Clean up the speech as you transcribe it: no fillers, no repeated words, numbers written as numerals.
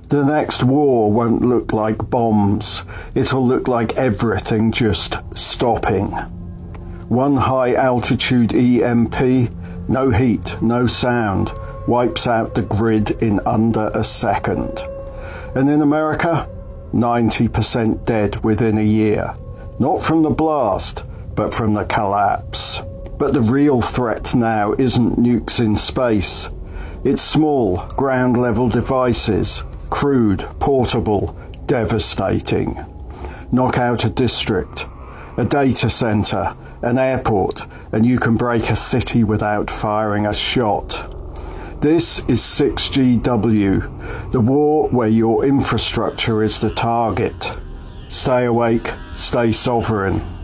The next war won't look like bombs. It'll look like everything just stopping. One high-altitude EMP, no heat, no sound, wipes out the grid in under a second. And in America, 90% dead within a year. Not from the blast, but from the collapse. But the real threat now isn't nukes in space. It's small, ground-level devices, crude, portable, devastating. Knock out a district, a data center, an airport, and you can break a city without firing a shot. This is 6GW, the war where your infrastructure is the target. Stay awake, stay sovereign.